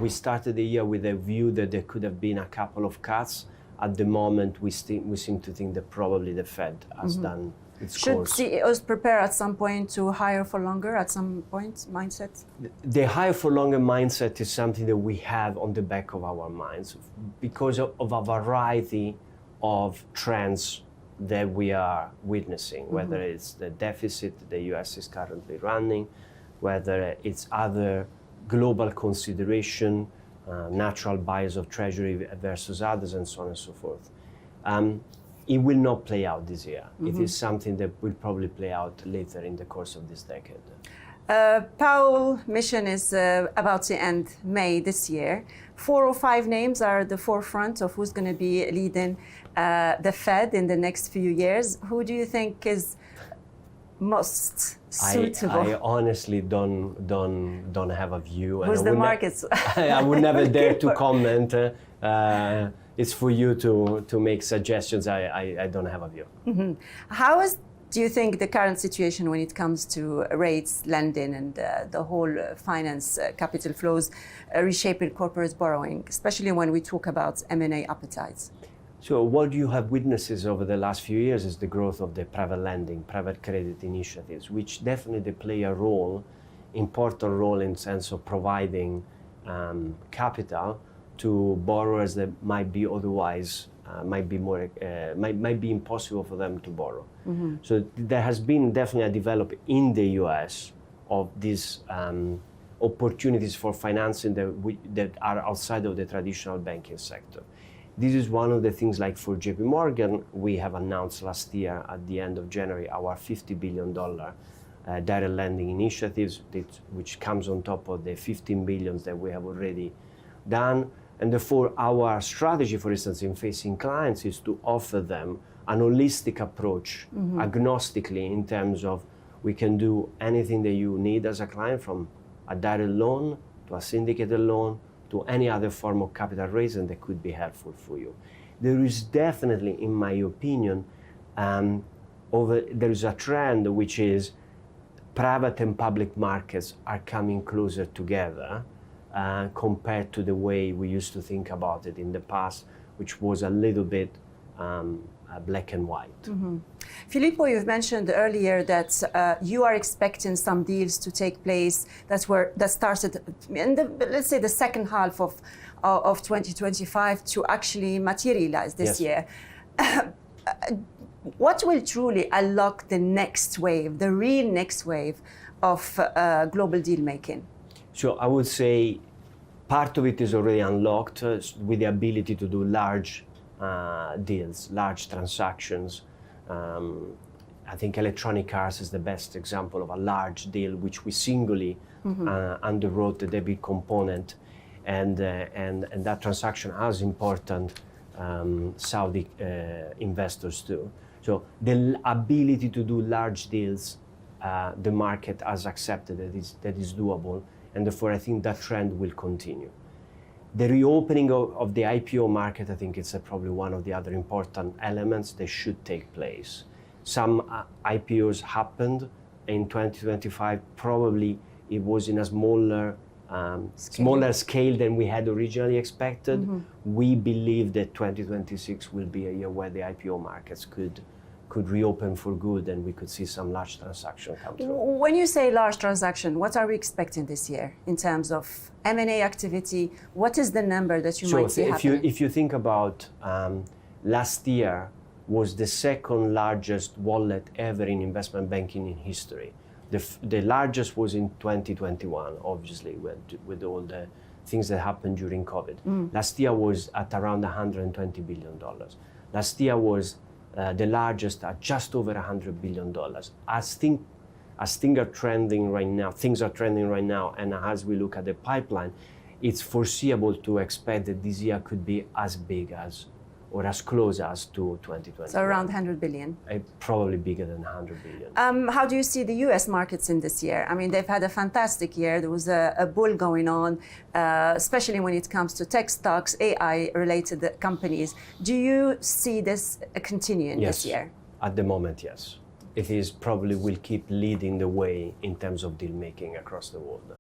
we started the year with a view that there could have been a couple of cuts. At the moment, we seem to think that probably the Fed has done its course. Should CEOs prepare at some point to higher for longer at some point mindset? The higher for longer mindset is something that we have on the back of our minds because of a variety of trends that we are witnessing, whether it's the deficit the US is currently running, whether it's other global consideration, natural bias of treasury versus others, and so on and so forth. It will not play out this year. It is something that will probably play out later in the course of this decade. Powell mission is about to end May this year. 4 or 5 names are at the forefront of who's going to be leading the Fed in the next few years. Who do you think is most suitable? I honestly don't have a view. Who's the markets? I would never dare to comment. It's for you to make suggestions. I don't have a view. How do you think the current situation when it comes to rates, lending, and the whole finance capital flows reshaping corporate borrowing, especially when we talk about M&A appetites? So what you have witnessed over the last few years is the growth of the private lending, private credit initiatives, which definitely play a role, important role in sense of providing capital to borrowers that might be otherwise might be impossible for them to borrow. So there has been definitely a development in the US of these opportunities for financing that are outside of the traditional banking sector. This is one of the things, like for JP Morgan, we have announced last year at the end of January our $50 billion direct lending initiatives, which comes on top of the 15 billion that we have already done. And therefore, our strategy, for instance, in facing clients is to offer them an holistic approach, agnostically, in terms of we can do anything that you need as a client, from a direct loan to a syndicated loan to any other form of capital raising that could be helpful for you. There is definitely, in my opinion, there is a trend which is private and public markets are coming closer together compared to the way we used to think about it in the past, which was a little bit black and white. Filippo, you've mentioned earlier that you are expecting some deals to take place that started in let's say the second half of 2025 to actually materialize this year. What will truly unlock the next wave, the real next wave of global deal making? So I would say part of it is already unlocked with the ability to do large deals, large transactions. I think electronic cars is the best example of a large deal which we singly underwrote the debit component, and that transaction has important Saudi investors too. So the ability to do large deals, the market has accepted that is doable, and therefore I think that trend will continue. The reopening of the IPO market, I think it's probably one of the other important elements that should take place. Some IPOs happened in 2025. Probably it was in a smaller scale than we had originally expected. We believe that 2026 will be a year where the IPO markets could reopen for good, and we could see some large transactions come through. When you say large transaction, what are we expecting this year in terms of M&A activity? What is the number that you might see happening? If you think about last year was the second largest wallet ever in investment banking in history. The largest was in 2021, obviously, with all the things that happened during COVID. Last year was at around $120 billion. Last year was the largest at just over $100 billion. As things are trending right now, and as we look at the pipeline, it's foreseeable to expect that this year could be as big as, or as close as to 2020. So around 100 billion? Probably bigger than 100 billion. How do you see the US markets in this year? I mean, they've had a fantastic year. There was a bull going on, especially when it comes to tech stocks, AI-related companies. Do you see this continuing this year? At the moment, yes. It is probably will keep leading the way in terms of deal making across the world.